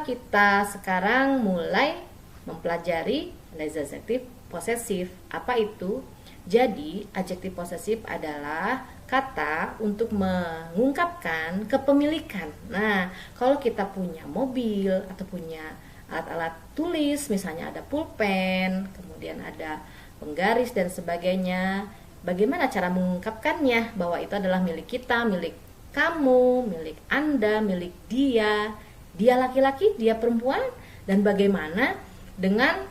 kita sekarang mulai mempelajari les adjectifs posesif. Apa itu? Jadi, adjektif posesif adalah kata untuk mengungkapkan kepemilikan. Nah, kalau kita punya mobil atau punya alat-alat tulis, misalnya ada pulpen, kemudian ada penggaris dan sebagainya, bagaimana cara mengungkapkannya bahwa itu adalah milik kita, milik kamu, milik Anda, milik dia laki-laki, dia perempuan, dan bagaimana dengan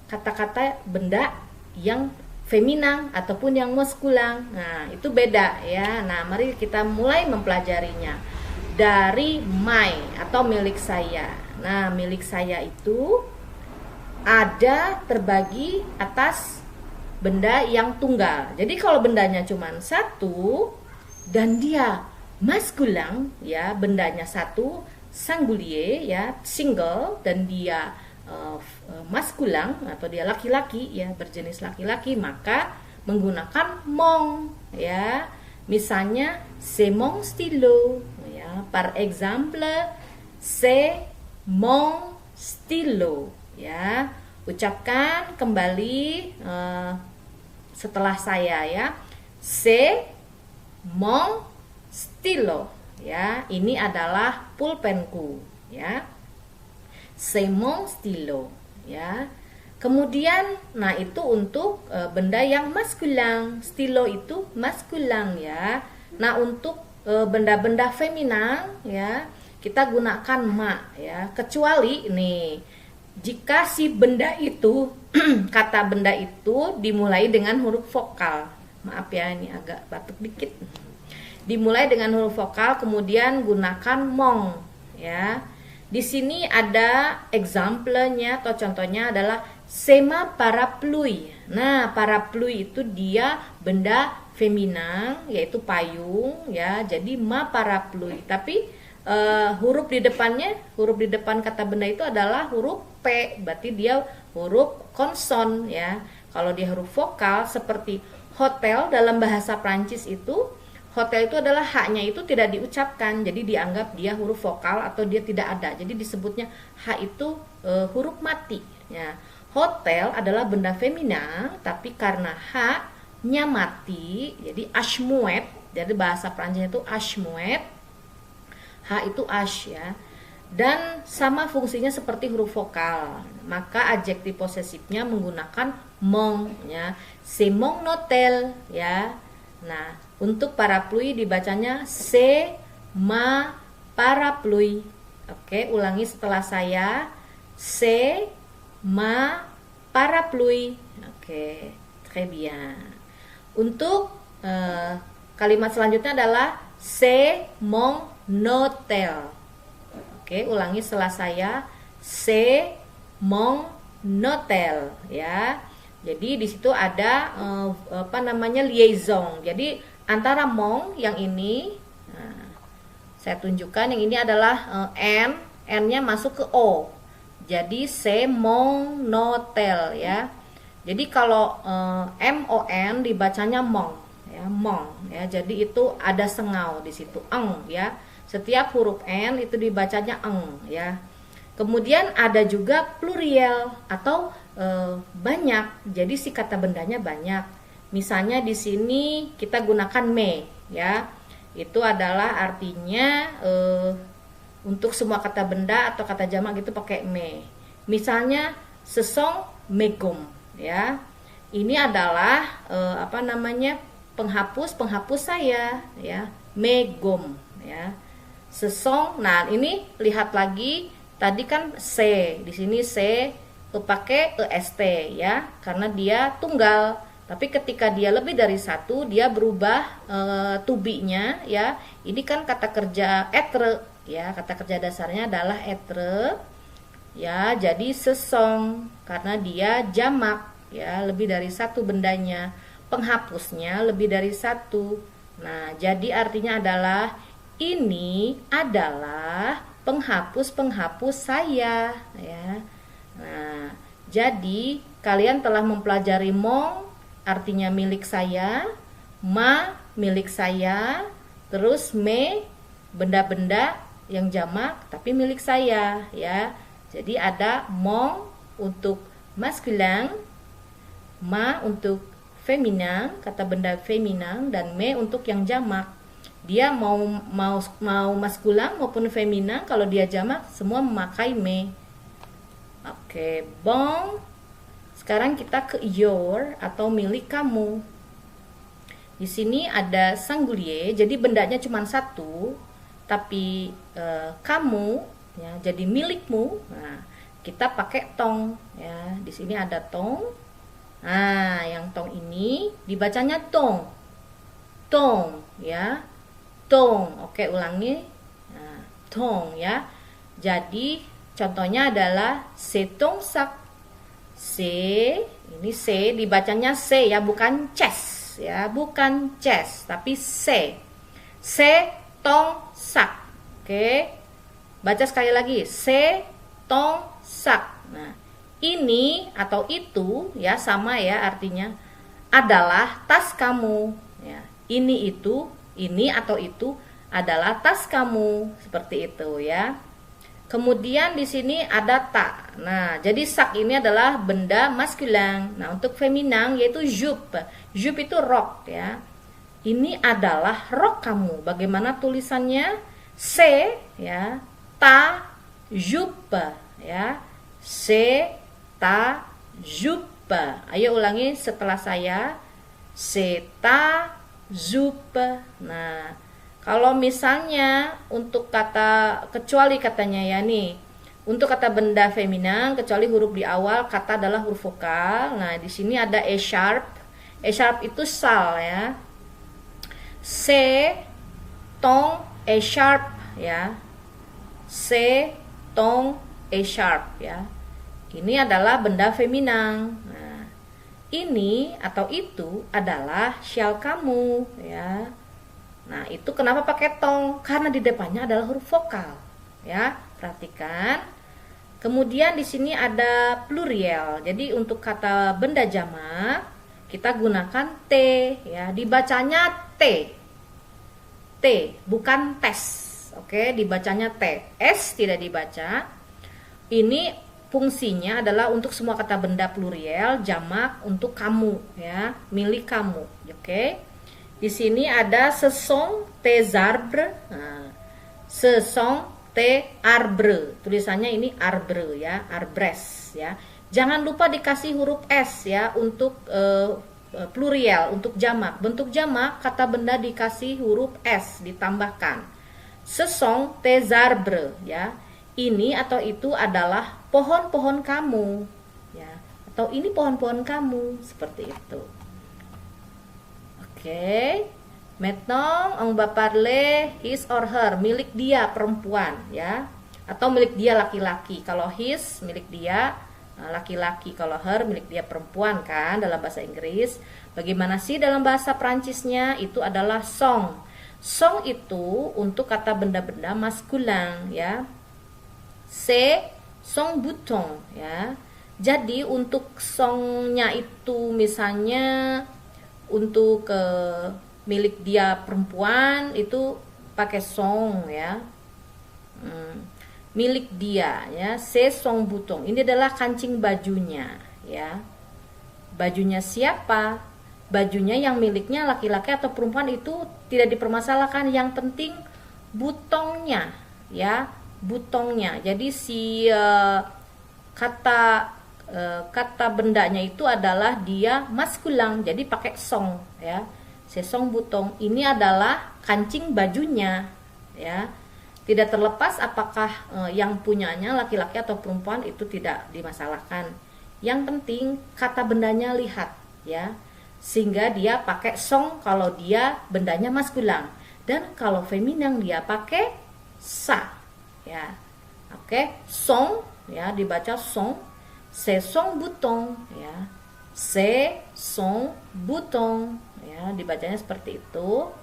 kata-kata benda yang feminan ataupun yang maskulang. Nah, itu beda ya. Nah, mari kita mulai mempelajarinya dari my atau milik saya. Nah, milik saya itu ada terbagi atas benda yang tunggal. Jadi kalau bendanya cuma satu dan dia maskulang ya, bendanya satu, singulier ya, single, dan dia maskulang atau dia laki-laki ya, berjenis laki-laki, maka menggunakan mon ya. Misalnya c'est mon stylo ya, par exemple c'est mon stylo ya. Ucapkan kembali setelah saya ya. C'est mon stylo ya. Ini adalah pulpenku ya. C'est mon stylo ya. Kemudian nah itu untuk benda yang maskulang. Stylo itu maskulang ya. Nah, untuk benda-benda feminan ya, kita gunakan ma ya. Kecuali nih, jika si benda itu kata benda itu dimulai dengan huruf vokal. Maaf ya, ini agak batuk dikit. Dimulai dengan huruf vokal, kemudian gunakan mong ya. Di sini ada example-nya atau contohnya adalah sema parapluie. Nah, parapluie itu dia benda feminan, yaitu payung ya. Jadi ma parapluie. Tapi huruf di depan kata benda itu adalah huruf P, berarti dia huruf konson ya. Kalau dia huruf vokal seperti hotel dalam bahasa Prancis itu, hotel itu adalah H-nya itu tidak diucapkan, jadi dianggap dia huruf vokal atau dia tidak ada. Jadi disebutnya H itu huruf mati ya. Hotel adalah benda femina, tapi karena H-nya mati, jadi ashmuet, jadi bahasa Prancis itu ashmuet. H itu ash ya. Dan sama fungsinya seperti huruf vokal. Maka adjektif posesifnya menggunakan mon ya. C'est mon hôtel ya. Nah, untuk parapluie dibacanya c'est ma parapluie. Oke, ulangi setelah saya. C'est ma parapluie. Oke, très bien. Untuk kalimat selanjutnya adalah c'est mon hôtel. Oke, ulangi setelah saya. C'est mon hôtel ya. Jadi di situ ada liaison. Jadi antara mon yang ini, nah, saya tunjukkan yang ini adalah n-nya masuk ke o. Jadi c'est mon hôtel ya. Jadi kalau mon dibacanya mong ya, mong ya. Jadi itu ada sengau di situ, eng ya. Setiap huruf n itu dibacanya eng ya. Kemudian ada juga pluriel atau banyak. Jadi si kata bendanya banyak. Misalnya di sini kita gunakan me ya. Itu adalah artinya untuk semua kata benda atau kata jamak gitu pakai me. Misalnya sesong megum ya. Ini adalah penghapus saya ya. Megum ya. Sesong. Nah, ini lihat lagi. Tadi kan C, di sini C pakai est ya, karena dia tunggal. Tapi ketika dia lebih dari satu, dia berubah tubinya ya. Ini kan kata kerja être ya, kata kerja dasarnya adalah être ya. Jadi sesong karena dia jamak ya, lebih dari satu bendanya. Penghapusnya lebih dari satu. Nah, jadi artinya adalah ini adalah penghapus saya ya. Nah, jadi kalian telah mempelajari mong artinya milik saya, ma milik saya, terus me benda-benda yang jamak tapi milik saya ya. Jadi ada mon untuk maskulin, ma untuk feminin, kata benda feminin, dan me untuk yang jamak. Dia mau maskulin maupun feminin, kalau dia jamak semua memakai me. Oke, bon. Sekarang kita ke your atau milik kamu. Di sini ada singulier, jadi bendanya cuma satu, tapi kamu ya jadi milikmu. Nah, kita pakai tong ya. Di sini ada tong. Nah, yang tong ini dibacanya tong. Tong ya. Tong. Oke, ulangi. Nah, tong ya. Jadi contohnya adalah c'est ton sac. C, ini C dibacanya C ya, bukan chess ya, bukan chess, tapi C. C'est ton sac. Oke. Baca sekali lagi, c'est ton sac. Nah, ini atau itu ya sama ya artinya, adalah tas kamu ya. Ini itu, ini atau itu adalah tas kamu, seperti itu ya. Kemudian di sini ada ta. Nah, jadi sac ini adalah benda maskulin. Nah, untuk feminin yaitu jupe. Jupe itu rok ya. Ini adalah rok kamu. Bagaimana tulisannya? C ya. Ta jupe ya. C ta jupe. Ayo ulangi setelah saya. C ta jupe. Nah, kalau misalnya untuk kata kecuali katanya ya nih, untuk kata benda feminin kecuali huruf di awal kata adalah huruf vokal. Nah, di sini ada e sharp. E sharp itu sal ya. C ton e sharp ya. C ton e sharp ya. Ini adalah benda feminin. Nah, ini atau itu adalah syal kamu ya. Nah, itu kenapa pakai tong? Karena di depannya adalah huruf vokal. Ya, perhatikan. Kemudian di sini ada pluriel. Jadi untuk kata benda jamak kita gunakan T ya. Dibacanya T. T, bukan tes. Oke, dibacanya T. S tidak dibaca. Ini fungsinya adalah untuk semua kata benda pluriel jamak untuk kamu ya, milik kamu. Oke. Di sini ada ce sont tes arbres. Nah, ce sont tes arbres. Tulisannya ini arbre ya, arbres ya. Jangan lupa dikasih huruf S ya untuk plurial, untuk jamak. Bentuk jamak kata benda dikasih huruf S ditambahkan. Ce sont tes arbres ya. Ini atau itu adalah pohon-pohon kamu ya. Atau ini pohon-pohon kamu, seperti itu. Oke, maintenant on va parler his or her, milik dia perempuan ya, atau milik dia laki-laki. Kalau his milik dia laki-laki, kalau her milik dia perempuan kan dalam bahasa Inggris. Bagaimana sih dalam bahasa Prancisnya? Itu adalah song. Song itu untuk kata benda-benda maskulin ya. C'est son bouton ya. Jadi untuk songnya itu misalnya untuk milik dia perempuan itu pakai song ya. Milik dia ya, c'est son bouton. Ini adalah kancing bajunya ya. Bajunya siapa? Bajunya yang miliknya laki-laki atau perempuan itu tidak dipermasalahkan. Yang penting butongnya ya, butongnya. Jadi si kata bendanya itu adalah dia maskulin, jadi pakai song ya. Sesong butong ini adalah kancing bajunya ya. Tidak terlepas apakah yang punyanya laki-laki atau perempuan itu tidak dimasalahkan. Yang penting kata bendanya lihat ya. Sehingga dia pakai song kalau dia bendanya maskulin, dan kalau feminin dia pakai sa ya. Oke, song ya dibaca song. C'est son bouton ya. C'est son bouton ya, dibacanya seperti itu.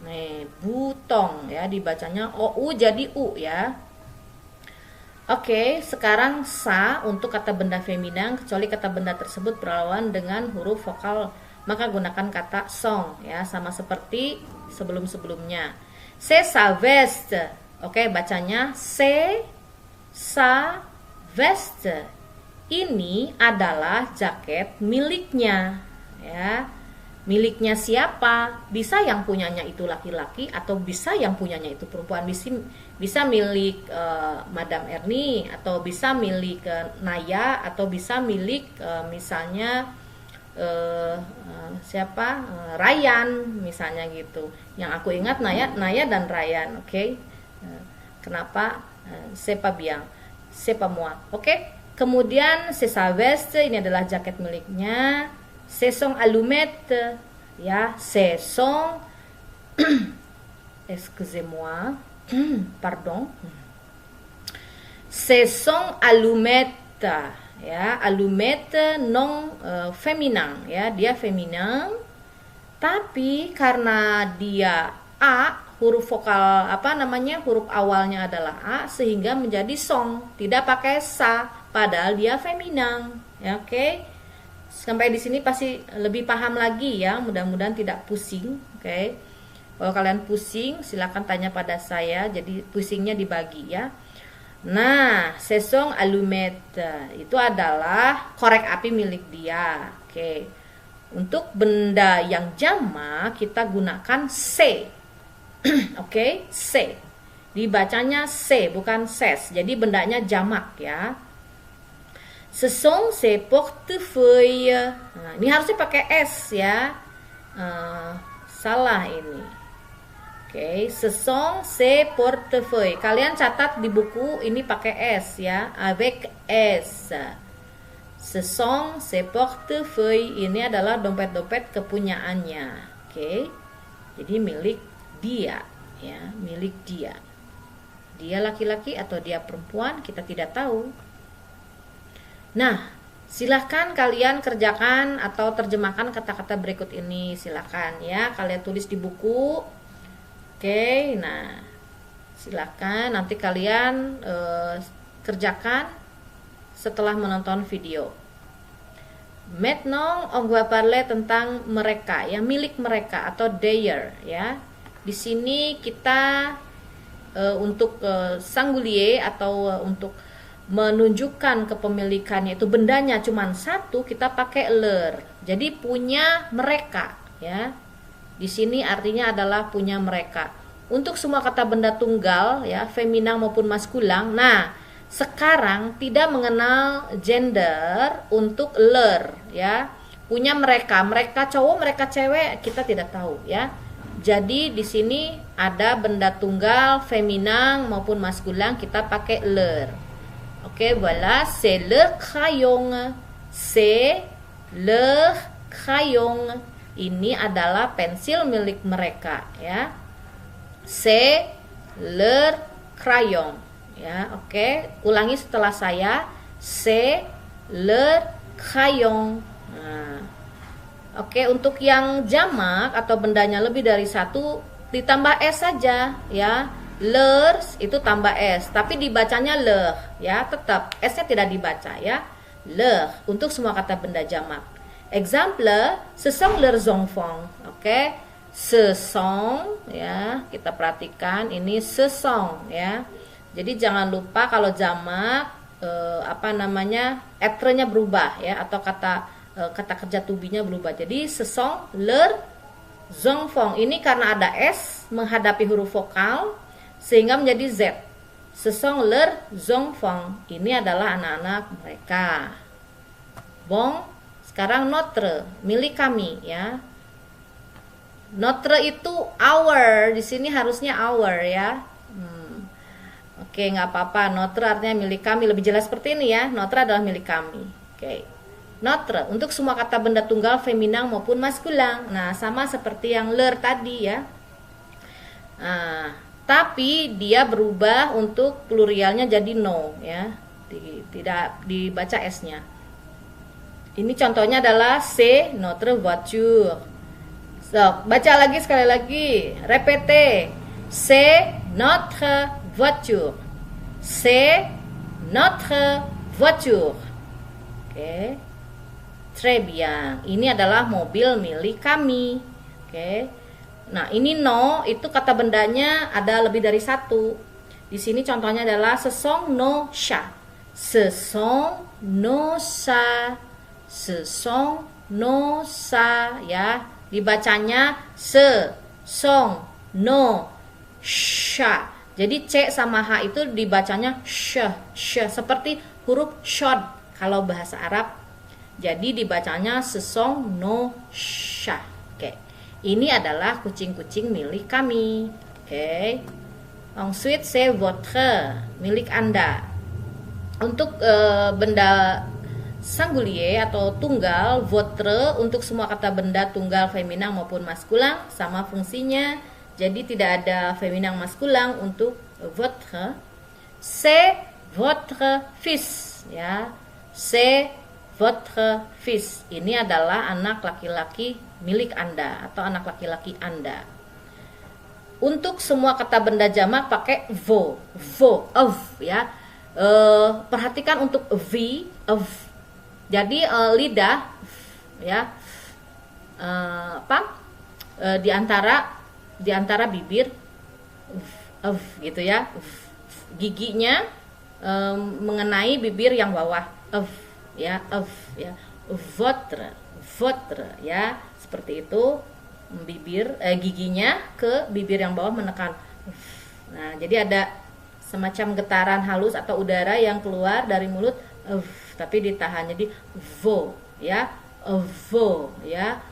Nih, butong ya, dibacanya OU jadi U ya. Oke, sekarang sa untuk kata benda feminin kecuali kata benda tersebut berlawan dengan huruf vokal, maka gunakan kata song ya, sama seperti sebelum-sebelumnya. C'est sa veste. Oke, bacanya c'est sa veste. Ini adalah jaket miliknya, ya. Miliknya siapa? Bisa yang punyanya itu laki-laki atau bisa yang punyanya itu perempuan. Bisa milik Madam Erni, atau bisa milik Naya, atau bisa milik misalnya siapa? Ryan misalnya gitu. Yang aku ingat Naya dan Ryan, oke? Kenapa? C'est pas bien, c'est pas moi, oke? Kemudian c'est sa veste, ini adalah jaket miliknya. Ce sont allumettes, ya, ce sont excusez-moi, pardon, ce sont allumettes, ya, allumettes non féminin, ya, dia feminin, tapi karena dia A, huruf vokal huruf awalnya adalah A, sehingga menjadi song, tidak pakai sa, padahal dia feminin, ya, oke? Sampai di sini pasti lebih paham lagi ya, mudah-mudahan tidak pusing, oke? Kalau kalian pusing silakan tanya pada saya, jadi pusingnya dibagi ya. Nah, ce sont allumettes itu adalah korek api milik dia, oke? Untuk benda yang jamak kita gunakan C, oke? C dibacanya C bukan ses, jadi bendanya jamak ya. Ce sont ces portefeuilles. Nah, ini harusnya pakai S ya. Salah ini. Oke, ce sont ces portefeuilles. Kalian catat di buku ini pakai S ya, avec S. Ce sont ces portefeuilles. Ini adalah dompet-dompet kepunyaannya. Oke. Jadi milik dia ya, milik dia. Dia laki-laki atau dia perempuan, kita tidak tahu. Nah, silahkan kalian kerjakan atau terjemahkan kata-kata berikut ini. Silahkan ya, kalian tulis di buku. Oke, nah silahkan nanti kalian kerjakan setelah menonton video. Maintenant, on va parler tentang mereka, ya, milik mereka atau their ya. Di sini kita untuk singulier atau untuk menunjukkan kepemilikannya itu bendanya cuma satu, kita pakai leur. Jadi punya mereka ya. Di sini artinya adalah punya mereka. Untuk semua kata benda tunggal ya, feminin maupun maskulin. Nah, sekarang tidak mengenal gender untuk leur ya. Punya mereka, mereka cowok, mereka cewek, kita tidak tahu ya. Jadi di sini ada benda tunggal feminin maupun maskulin, kita pakai leur. Oke, voilà, c'est le crayon. C'est le crayon. Ini adalah pensil milik mereka ya. C'est le crayon. Ya, oke. Ulangi setelah saya. C'est le crayon. Nah, oke, untuk yang jamak atau bendanya lebih dari satu ditambah S saja ya. Leurs itu tambah S, tapi dibacanya leh ya, tetap S-nya tidak dibaca ya. Leh untuk semua kata benda jamak. Exemple, ce sont leurs enfants. Oke, ce sont ya, kita perhatikan ini ce sont ya. Jadi jangan lupa kalau jamak etre-nya berubah ya, atau kata kerja to be-nya berubah. Jadi ce sont leurs enfants. Ini karena ada S menghadapi huruf vokal sehingga menjadi Z. Ce sont leurs enfants. Ini adalah anak-anak mereka. Bon, sekarang notre, milik kami ya. Notre itu our, di sini harusnya our ya. Oke, nggak apa-apa. Notre artinya milik kami, lebih jelas seperti ini ya. Notre adalah milik kami. Oke. Notre untuk semua kata benda tunggal feminin maupun maskulin. Nah, sama seperti yang leur tadi ya. Nah, tapi dia berubah untuk pluralnya jadi no ya, tidak dibaca S-nya. Ini contohnya adalah c'est notre voiture. So, baca lagi sekali lagi, répétez, c'est notre voiture, c'est notre voiture. Oke, très bien. Ini adalah mobil milik kami. Oke. Nah, ini no itu kata bendanya ada lebih dari satu. Di sini contohnya adalah ce sont nos chats. Ce sont nos chats. Ce sont nos chats, ya. Dibacanya ce sont nos chats. Jadi C sama H itu dibacanya sh, seperti huruf shod kalau bahasa Arab. Jadi dibacanya ce sont nos chats. Oke. Ini adalah kucing-kucing milik kami. Oke. Ensuite c'est votre, milik Anda. Untuk benda singulier atau tunggal, votre untuk semua kata benda tunggal feminang maupun maskulang sama fungsinya. Jadi tidak ada feminang maskulang untuk votre. C'est votre fils, ya. C'est votre fils. Ini adalah anak laki-laki milik Anda atau anak laki-laki Anda. Untuk semua kata benda jamak pakai vo, of, ya. Perhatikan untuk v, of. Jadi lidah, ya, di antara bibir, of, gitu ya. Giginya mengenai bibir yang bawah, of, ya, votre, ya, seperti itu. Giginya ke bibir yang bawah menekan. Nah, jadi ada semacam getaran halus atau udara yang keluar dari mulut, tapi ditahan. Jadi vo, ya, vo, ya.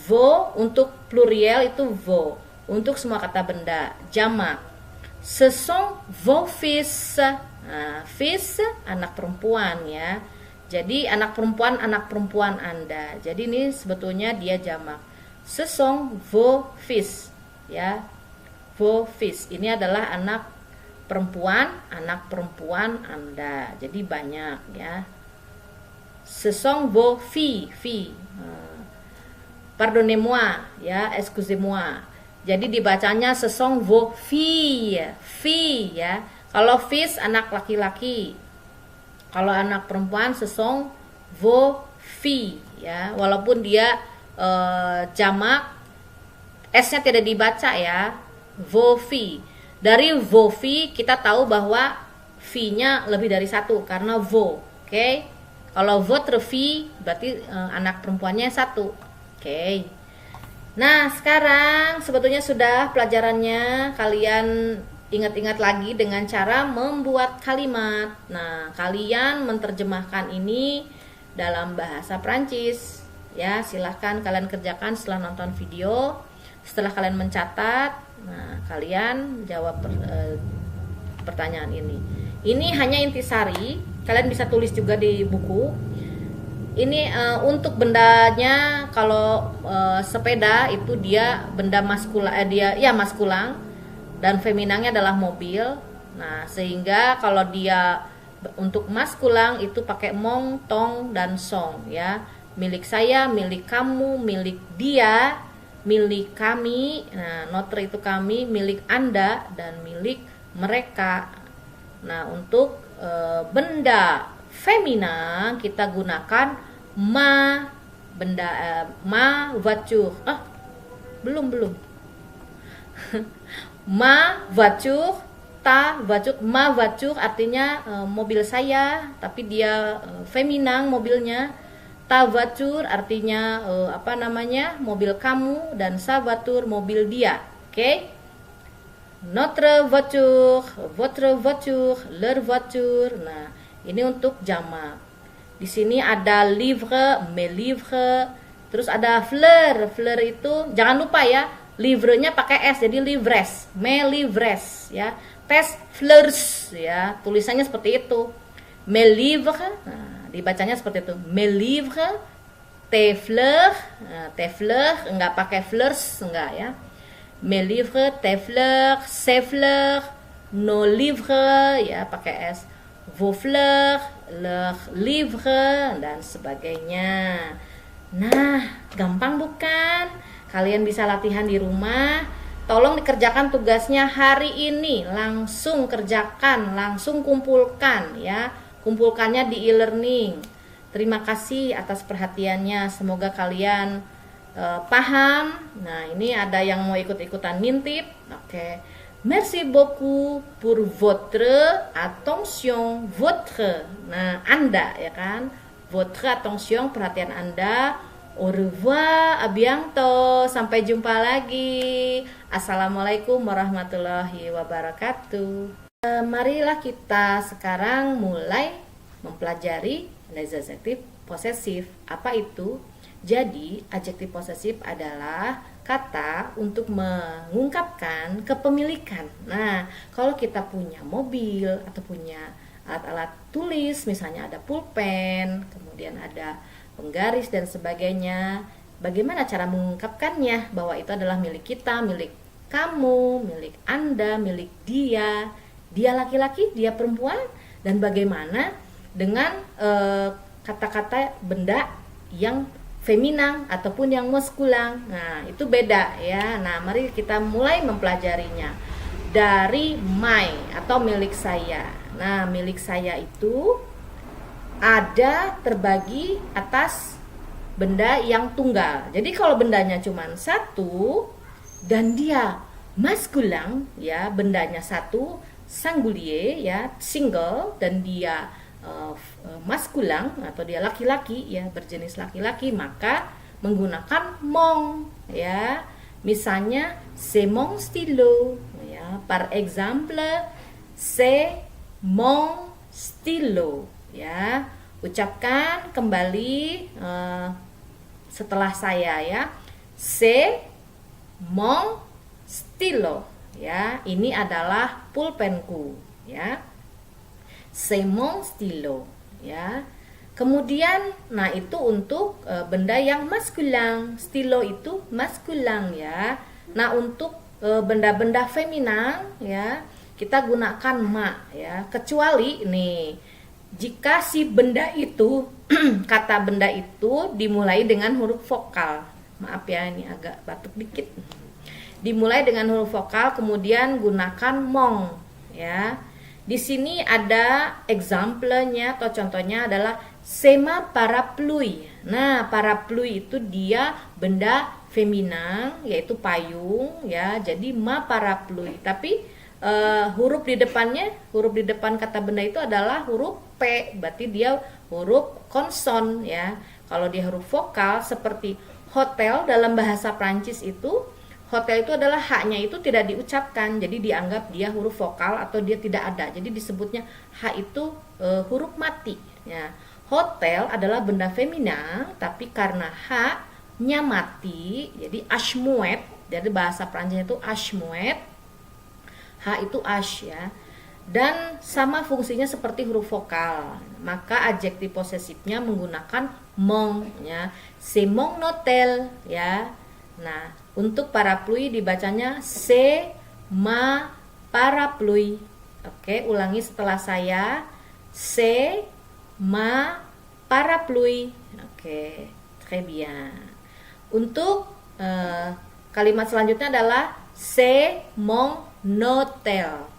Vo untuk plurial itu vo. Untuk semua kata benda jamak, ce sont vos fils. Nah, fils anak perempuan, ya. Jadi anak perempuan Anda. Jadi ini sebetulnya dia jamak. Ce sont vos fils, ya. Vos fils. Ini adalah anak perempuan Anda. Jadi banyak, ya. Ce sont vos filles. Pardonnez-moi, ya, excusez-moi. Jadi dibacanya ce sont vos filles, ya. Kalau fils anak laki-laki. Kalau anak perempuan ce sont vos filles, ya. Walaupun dia jamak, S-nya tidak dibaca, ya. Vos filles. Dari vos filles kita tahu bahwa V-nya lebih dari satu karena vo. Oke. Kalau votre fille berarti anak perempuannya satu. Oke. Nah, sekarang sebetulnya sudah pelajarannya. Kalian ingat-ingat lagi dengan cara membuat kalimat. Nah, kalian menerjemahkan ini dalam bahasa Prancis. Ya, silahkan kalian kerjakan setelah nonton video. Setelah kalian mencatat, nah, kalian jawab pertanyaan ini. Ini hanya intisari. Kalian bisa tulis juga di buku. Ini untuk bendanya, kalau sepeda itu dia benda maskulang dan feminangnya adalah mobil. Nah, sehingga kalau dia untuk maskulang itu pakai mong, tong, dan song, ya. Milik saya, milik kamu, milik dia, milik kami. Nah, notre itu kami, milik Anda, dan milik mereka. Nah, untuk benda feminang kita gunakan ma, ma voiture. Belum. Ma voiture, ta voiture. Ma voiture artinya mobil saya, tapi dia feminang mobilnya. Ta voiture artinya mobil kamu, dan sa voiture mobil dia. Oke? Notre voiture, votre voiture, leur voiture. Nah, ini untuk jamak. Di sini ada livre, mes livres, terus ada fleur. Fleur itu jangan lupa, ya, livrenya pakai S, jadi livres, mes livres, ya. Tes fleurs, ya, tulisannya seperti itu. Mes livres, nah, dibacanya seperti itu. Mes livres, tes fleurs, tes fleurs, enggak pakai fleurs, enggak, ya. Mes livres, tes fleurs, ses fleurs, nos livres, ya, pakai S. Vos fleurs, leurs livres, dan sebagainya. Nah, gampang bukan? Kalian bisa latihan di rumah. Tolong dikerjakan tugasnya hari ini. Langsung kerjakan, langsung kumpulkan, ya. Kumpulkannya di e-learning. Terima kasih atas perhatiannya. Semoga kalian paham. Nah, ini ada yang mau ikut-ikutan ngintip. Oke. Merci beaucoup pour votre attention. Votre, nah Anda ya kan, votre attention, perhatian Anda. Au revoir, à bientôt, sampai jumpa lagi. Assalamualaikum warahmatullahi wabarakatuh. Marilah kita sekarang mulai mempelajari les adjectifs posesif. Apa itu? Jadi, adjektif posesif adalah kata untuk mengungkapkan kepemilikan. Nah, kalau kita punya mobil atau punya alat-alat tulis, misalnya ada pulpen, kemudian ada penggaris dan sebagainya, bagaimana cara mengungkapkannya bahwa itu adalah milik kita, milik kamu, milik Anda, milik dia laki-laki, dia perempuan, dan bagaimana dengan kata-kata benda yang feminan ataupun yang maskulan. Nah, itu beda ya. Nah, mari kita mulai mempelajarinya dari my atau milik saya. Nah, milik saya itu ada terbagi atas benda yang tunggal. Jadi kalau bendanya cuma satu dan dia maskulan ya, bendanya satu, singulier ya, single, dan dia maskulan atau dia laki-laki ya, berjenis laki-laki, maka menggunakan mon ya. Misalnya c'est mon stylo ya, par exemple c'est mon stylo ya. Ucapkan kembali setelah saya ya. C'est mon stylo ya. Ini adalah pulpenku ya. C'est mon stylo ya. Kemudian nah itu untuk benda yang maskulan. Stylo itu maskulan ya. Nah, untuk benda-benda feminan ya, kita gunakan ma ya. Kecuali nih, jika si benda itu kata benda itu dimulai dengan huruf vokal. Maaf ya, ini agak batuk dikit. Dimulai dengan huruf vokal, kemudian gunakan mong ya. Di sini ada example-nya atau contohnya adalah sema parapluie. Nah, parapluie itu dia benda feminan, yaitu payung ya. Jadi ma parapluie. Tapi huruf di depan kata benda itu adalah huruf P, berarti dia huruf konson ya. Kalau dia huruf vokal seperti hotel dalam bahasa Prancis itu, hotel itu adalah H-nya itu tidak diucapkan, jadi dianggap dia huruf vokal atau dia tidak ada. Jadi disebutnya H itu huruf mati ya. Hotel adalah benda femina, tapi karena H-nya mati, jadi ashmuet, dari bahasa Prancis itu ashmuet. H itu ash ya. Dan sama fungsinya seperti huruf vokal. Maka adjektif posesifnya menggunakan mon ya. C'est mon hôtel ya. Nah, untuk parapluie dibacanya c'est ma parapluie. Oke, ulangi setelah saya. C'est ma parapluie. Oke, très bien. Untuk kalimat selanjutnya adalah c'est mon hôtel.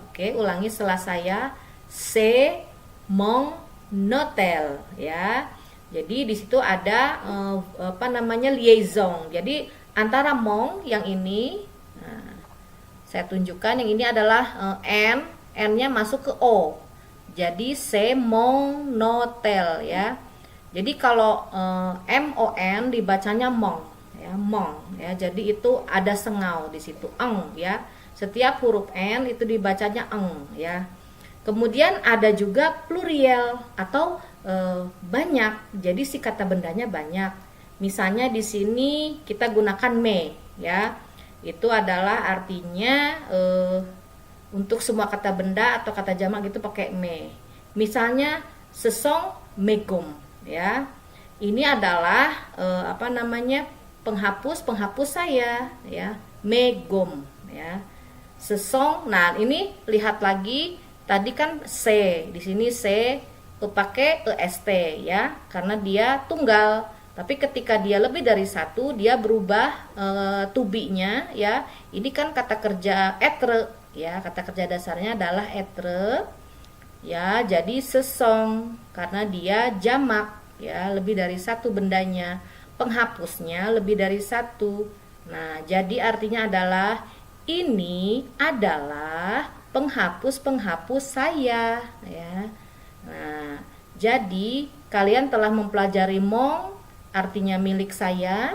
Oke, ulangi setelah saya. C'est mon hôtel ya. Jadi di situ ada liaison. Jadi antara mon yang ini, nah, saya tunjukkan yang ini adalah n-nya masuk ke o. Jadi c'est mon hôtel ya. Jadi kalau mon dibacanya mong ya, mong ya. Jadi itu ada sengau di situ, eng ya. Setiap huruf n itu dibacanya eng ya. Kemudian ada juga pluriel atau banyak. Jadi si kata bendanya banyak. Misalnya di sini kita gunakan me ya. Itu adalah artinya untuk semua kata benda atau kata jamak gitu pakai me. Misalnya sesong megum ya. Ini adalah penghapus saya ya. Megum ya. Sesong. Nah, ini lihat lagi, tadi kan C, di sini C pakai est ya, karena dia tunggal. Tapi ketika dia lebih dari satu, dia berubah tubinya ya. Ini kan kata kerja être ya, kata kerja dasarnya adalah être ya. Jadi sesong karena dia jamak ya, lebih dari satu bendanya. Penghapusnya lebih dari satu. Nah, jadi artinya adalah ini adalah penghapus-penghapus saya ya. Nah, jadi kalian telah mempelajari mong artinya milik saya,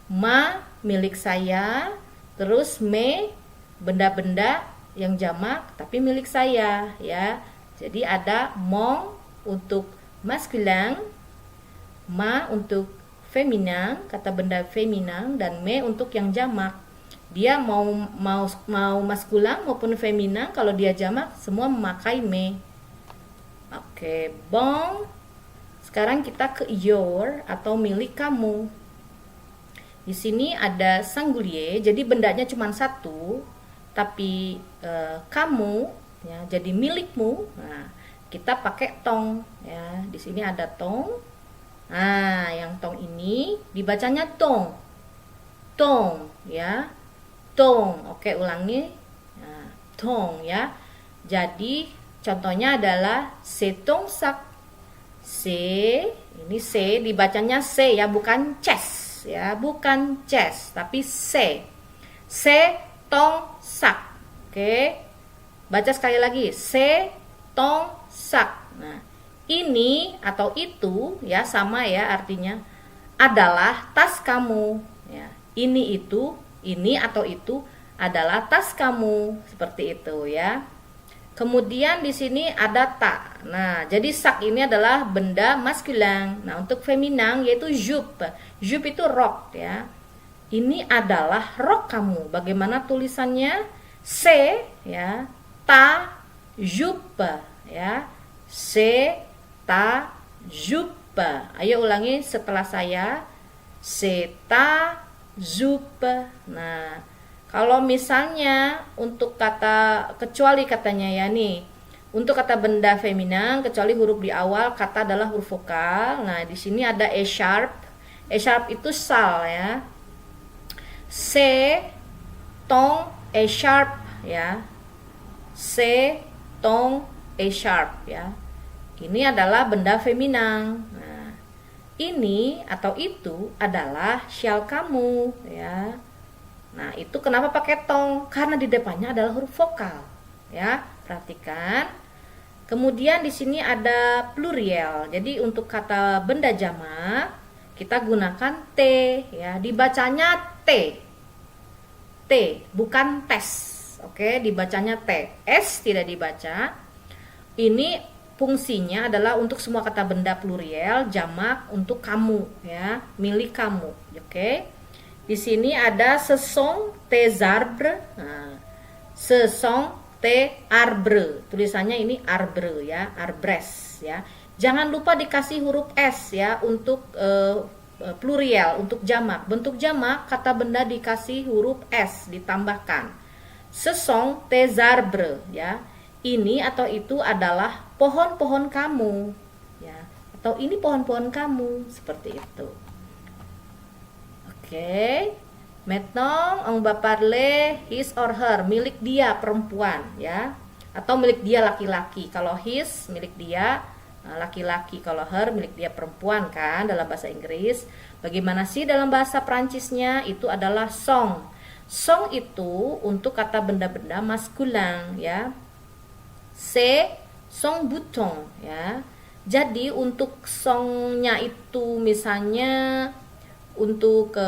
ma milik saya, terus me benda-benda yang jamak tapi milik saya ya. Jadi ada mong untuk maskulin, ma untuk feminin, kata benda feminin, dan me untuk yang jamak. Dia mau maskulin maupun feminin, kalau dia jamak semua memakai me. Oke, bon. Sekarang kita ke your atau milik kamu. Di sini ada singulier, jadi bendanya cuma satu, tapi kamu ya jadi milikmu. Nah, kita pakai tong ya. Di sini ada tong. Nah, yang tong ini dibacanya tong. Tong ya. Tong. Oke, ulangi. Nah, tong ya. Jadi contohnya adalah c'est ton sac. Ini C dibacanya C ya, bukan chess ya, bukan chess, tapi C. C'est ton sac. Oke. Baca sekali lagi. C'est ton sac. Nah, ini atau itu ya sama ya artinya, adalah tas kamu ya. Ini atau itu adalah tas kamu, seperti itu ya. Kemudian di sini ada tak. Nah, jadi sak ini adalah benda maskulin. Nah, untuk feminin yaitu jupe. Jupe itu rok ya. Ini adalah rok kamu. Bagaimana tulisannya? C ya, ta jupe ya. C ta jupe. Ayo ulangi setelah saya. C ta jupe. Nah, kalau misalnya untuk kata kecuali katanya ya nih, untuk kata benda feminin kecuali huruf di awal kata adalah huruf vokal. Nah, di sini ada e sharp. E sharp itu sal ya. C tong e sharp ya. C tong e sharp ya. Ini adalah benda feminin. Nah, ini atau itu adalah syal kamu ya. Nah, itu kenapa pakai tong? Karena di depannya adalah huruf vokal. Ya, perhatikan. Kemudian di sini ada pluriel. Jadi untuk kata benda jamak kita gunakan T ya. Dibacanya T. T, bukan tes. Oke, dibacanya T. S tidak dibaca. Ini fungsinya adalah untuk semua kata benda pluriel jamak untuk kamu ya, milik kamu. Oke. Di sini ada ce sont tes arbres. Nah, ce sont tes arbres. Tulisannya ini arbre ya, arbres ya. Jangan lupa dikasih huruf S ya untuk plurial, untuk jamak. Bentuk jamak kata benda dikasih huruf S ditambahkan. Ce sont tes arbres ya. Ini atau itu adalah pohon-pohon kamu ya. Atau ini pohon-pohon kamu, seperti itu. Oke, maintenant on va parler his or her, milik dia perempuan ya, atau milik dia laki-laki. Kalau his milik dia laki-laki, kalau her milik dia perempuan kan dalam bahasa Inggris. Bagaimana sih dalam bahasa Prancisnya? Itu adalah song. Song itu untuk kata benda-benda maskulin ya. C'est son bouton ya. Jadi untuk songnya itu misalnya untuk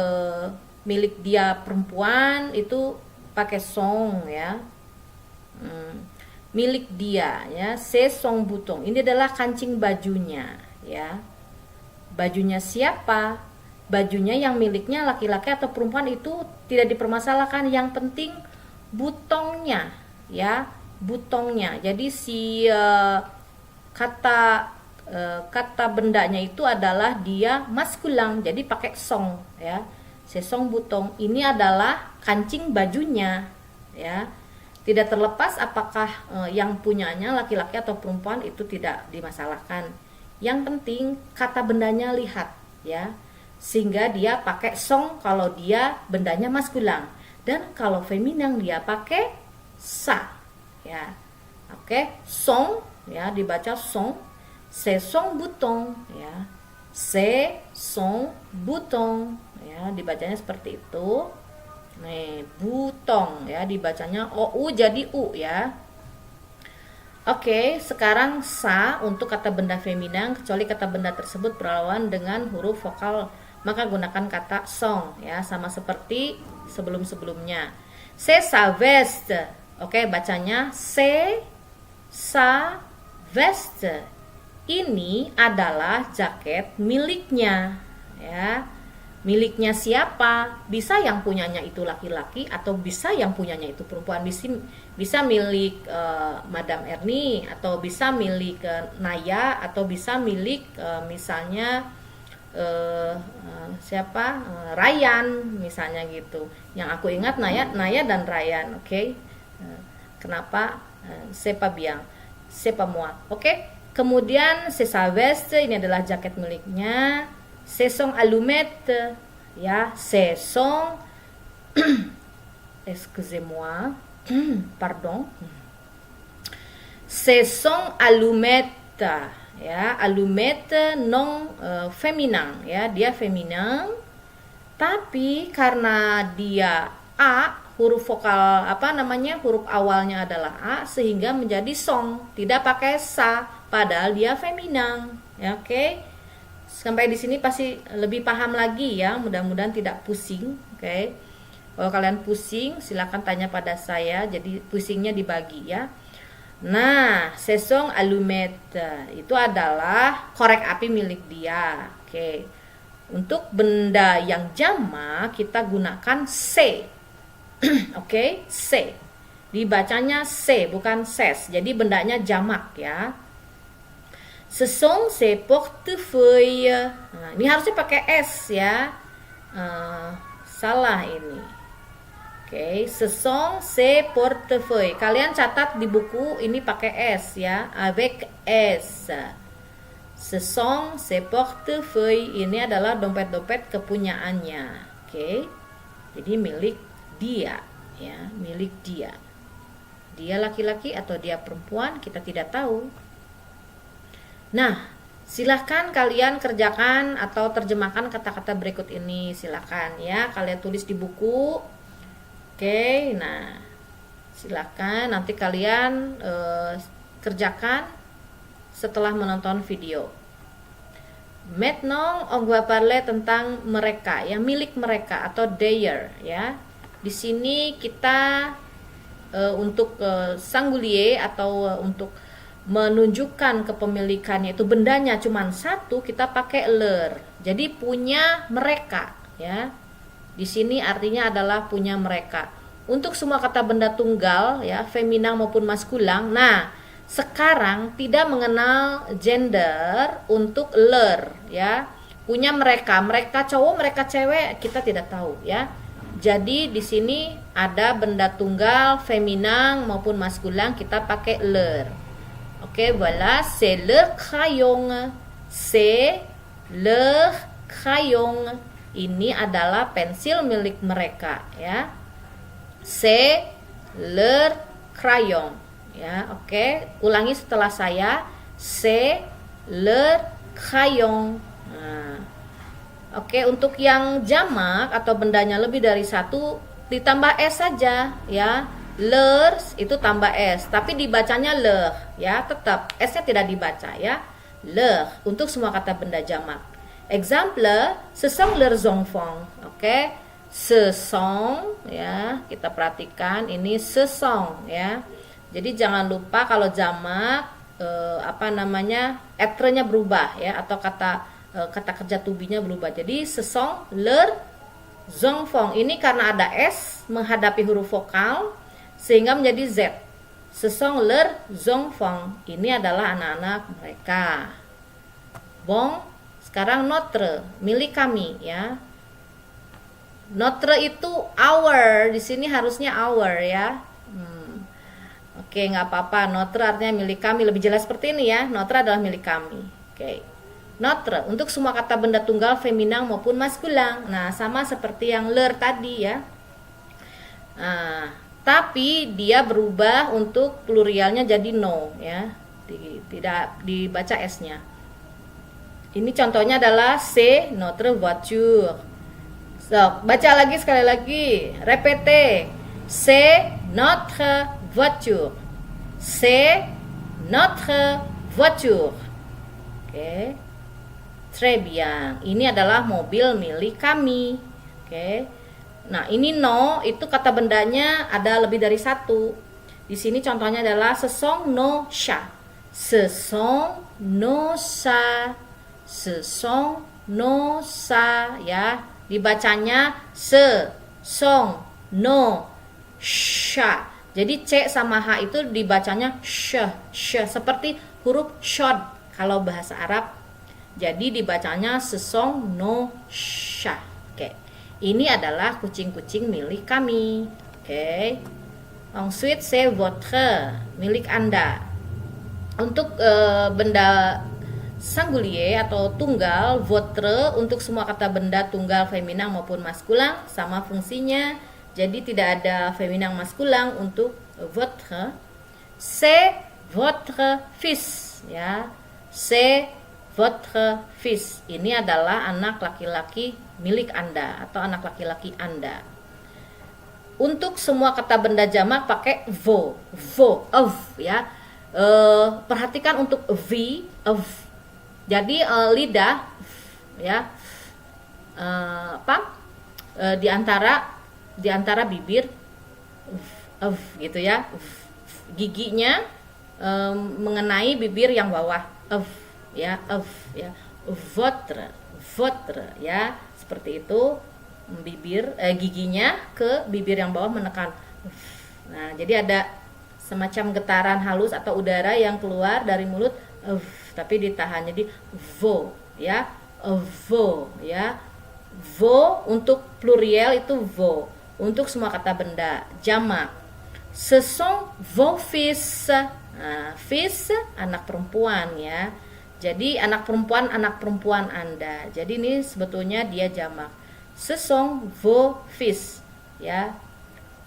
milik dia perempuan itu pakai song ya. Milik dia ya, c'est son bouton. Ini adalah kancing bajunya ya. Bajunya siapa? Bajunya yang miliknya laki-laki atau perempuan itu tidak dipermasalahkan. Yang penting butongnya ya, butongnya. Jadi si kata bendanya itu adalah dia maskulin, jadi pakai song ya. Sesong butong ini adalah kancing bajunya ya. Tidak terlepas apakah yang punyanya laki-laki atau perempuan itu tidak dimasalahkan. Yang penting kata bendanya lihat ya. Sehingga dia pakai song kalau dia bendanya maskulin, dan kalau feminin dia pakai sa ya. Oke, song ya dibaca song. C'est son bouton ya. C'est son bouton ya, dibacanya seperti itu. Nih, butong ya, dibacanya OU jadi U ya. Oke, sekarang sa untuk kata benda feminin kecuali kata benda tersebut berlawan dengan huruf vokal, maka gunakan kata song ya, sama seperti sebelum-sebelumnya. C'est sa veste. Oke, bacanya c'est sa veste. Ini adalah jaket miliknya ya. Miliknya siapa? Bisa yang punyanya itu laki-laki atau bisa yang punyanya itu perempuan. Bisa milik Madam Erni, atau bisa milik Naya, atau bisa milik misalnya siapa? Ryan misalnya gitu. Yang aku ingat Naya dan Ryan, oke? Kenapa? C'est pas bien, c'est pas moi, oke? Kemudian c'est sa veste, ini adalah jaket miliknya. Ce sont allumettes ya, ce sont excusez-moi, pardon, ce sont allumettes ya, allumettes non feminin ya, dia feminin, tapi karena dia A, huruf vokal huruf awalnya adalah A, sehingga menjadi song, tidak pakai sa, padahal dia feminin ya, oke? Sampai di sini pasti lebih paham lagi ya, mudah-mudahan tidak pusing, oke? Kalau kalian pusing silakan tanya pada saya, jadi pusingnya dibagi ya. Nah, ce sont allumettes itu adalah korek api milik dia, oke? Untuk benda yang jamak kita gunakan se, oke? Se dibacanya se bukan ses, jadi bendanya jamak ya. Ce sont ses portefeuilles. Nah, ini harusnya pakai S ya. Salah ini. Oke, ce sont ses portefeuilles. Kalian catat di buku ini pakai S ya, avec S. Ce sont ses portefeuilles. Ini adalah dompet-dompet kepunyaannya. Oke. Jadi milik dia ya, milik dia. Dia laki-laki atau dia perempuan, kita tidak tahu. Nah, silahkan kalian kerjakan atau terjemahkan kata-kata berikut ini. Silahkan ya, kalian tulis di buku. Oke, nah silahkan nanti kalian kerjakan setelah menonton video. Maintenant, on va parler tentang mereka, ya, milik mereka atau their ya. Di sini kita untuk singulier atau untuk menunjukkan kepemilikannya itu bendanya cuma satu, kita pakai leur. Jadi punya mereka ya. Di sini artinya adalah punya mereka. Untuk semua kata benda tunggal ya, feminin maupun maskulang. Nah, sekarang tidak mengenal gender untuk leur ya. Punya mereka, mereka cowok, mereka cewek, kita tidak tahu ya. Jadi di sini ada benda tunggal feminin maupun maskulang, kita pakai leur. Oke, voilà, c'est le crayon. C'est le crayon. Ini adalah pensil milik mereka ya. C'est le crayon. Ya, oke. Ulangi setelah saya. C'est le crayon. Nah, oke, untuk yang jamak atau bendanya lebih dari satu ditambah S saja ya. Leurs itu tambah S, tapi dibacanya leh ya, tetap S-nya tidak dibaca ya. Leh untuk semua kata benda jamak. Exemple, ce sont leurs enfants. Oke, ce sont ya, kita perhatikan ini ce sont ya. Jadi jangan lupa kalau jamak etre-nya berubah ya, atau kata kerja to be-nya berubah. Jadi ce sont leurs enfants. Ini karena ada S menghadapi huruf vokal sehingga menjadi Z. Ce sont leurs enfants. Ini adalah anak-anak mereka. Bon, sekarang notre, milik kami ya. Notre itu our, di sini harusnya our ya. Oke, nggak apa-apa. Notre artinya milik kami, lebih jelas seperti ini ya. Notre adalah milik kami. Oke. Notre untuk semua kata benda tunggal feminin maupun maskulang. Nah, sama seperti yang leur tadi ya. Nah, tapi dia berubah untuk pluralnya jadi no ya, tidak dibaca S-nya. Ini contohnya adalah c'est notre voiture, So, baca lagi sekali lagi. Répétez. C'est notre voiture. C'est notre voiture. Oke. Très bien. Ini adalah mobil milik kami. Oke. Nah, ini no itu kata bendanya ada lebih dari satu. Di sini contohnya adalah ce sont nos chats. Ce sont nos chats. Ce sont nos chats ya. Dibacanya ce sont nos chats. Jadi C sama H itu dibacanya sh seperti huruf shod kalau bahasa Arab. Jadi dibacanya ce sont nos chats. Oke. Ini adalah kucing-kucing milik kami. Oke. Ensuite c'est votre, milik Anda. Untuk benda singulier atau tunggal, votre untuk semua kata benda tunggal feminan maupun maskulan sama fungsinya. Jadi tidak ada feminan maskulan untuk votre. C'est votre fils ya. C'est votre fils. Ini adalah anak laki-laki milik Anda atau anak laki-laki Anda. Untuk semua kata benda jamak pakai vo, of ya. Perhatikan untuk v, of. Jadi lidah ya. Di antara bibir of gitu ya. Giginya mengenai bibir yang bawah of ya. Votre ya, seperti itu. Giginya ke bibir yang bawah menekan. Nah, jadi ada semacam getaran halus atau udara yang keluar dari mulut, tapi ditahan. Jadi vo ya, vo ya. Vo untuk plurial itu vo. Untuk semua kata benda jamak, ce sont vos fils. Nah, fils anak perempuan ya. Jadi anak perempuan Anda. Jadi ini sebetulnya dia jamak. Ce sont vos fils ya.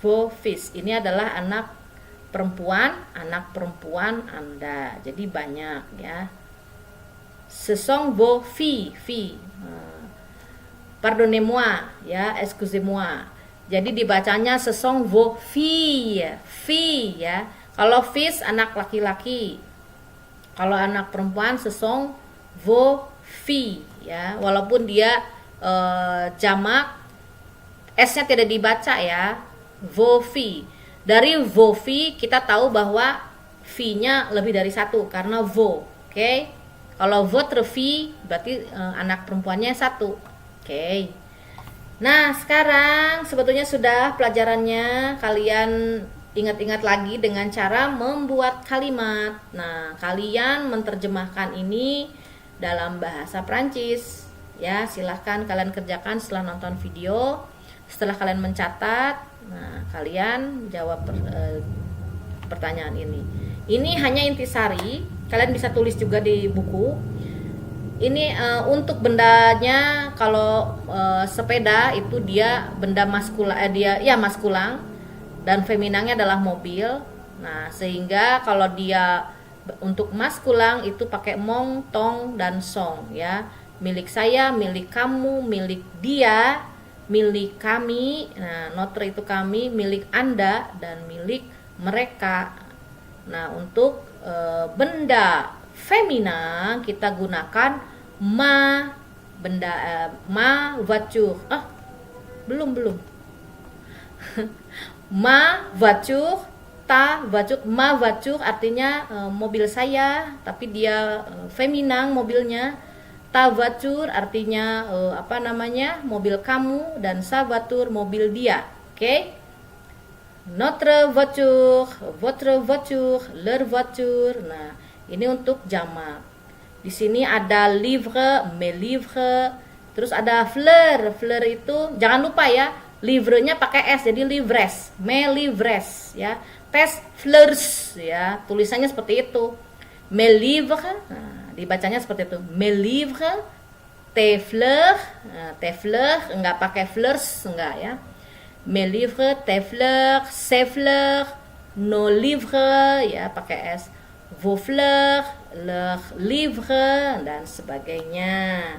Vos fils ini adalah anak perempuan Anda. Jadi banyak ya. Ce sont vos filles. Pardonnez-moi ya, excusez-moi. Jadi dibacanya ce sont vos filles ya. Kalau fils anak laki-laki. Kalau anak perempuan ce sont vos filles ya. Walaupun dia jamak, S-nya tidak dibaca ya. Vos filles. Dari vos filles kita tahu bahwa V-nya lebih dari satu karena vos. Oke. Kalau votre fille berarti anak perempuannya satu. Oke. Nah, sekarang sebetulnya sudah pelajarannya. Kalian ingat-ingat lagi dengan cara membuat kalimat. Nah, kalian menerjemahkan ini dalam bahasa Prancis. Ya, silahkan kalian kerjakan setelah nonton video. Setelah kalian mencatat, nah kalian jawab pertanyaan ini. Ini hanya intisari. Kalian bisa tulis juga di buku. Ini untuk bendanya, kalau sepeda itu dia benda maskulan, maskulang, dan feminangnya adalah mobil. Nah, sehingga kalau dia untuk maskulang itu pakai mong, tong, dan song ya. Milik saya, milik kamu, milik dia, milik kami. Nah, notre itu kami, milik Anda, dan milik mereka. Nah, untuk benda femina kita gunakan ma, ma voiture. Belum. Ma voiture, ta voiture. Ma voiture artinya mobil saya, tapi dia feminang mobilnya. Ta voiture artinya mobil kamu, dan sa voiture mobil dia. Oke? Notre voiture, votre voiture, leur voiture. Nah, ini untuk jamak. Di sini ada livre, mes livres. Terus ada fleur. Fleur itu jangan lupa ya, livrenya pakai S, jadi livres, mes livres ya. Tes fleurs ya, tulisannya seperti itu. Mes livres. Nah, dibacanya seperti itu. Mes livres, tes fleurs, enggak pakai fleurs, enggak ya. Mes livres, tes fleurs, ses fleurs, nos livres ya pakai S. Vos fleurs, leurs livres, dan sebagainya.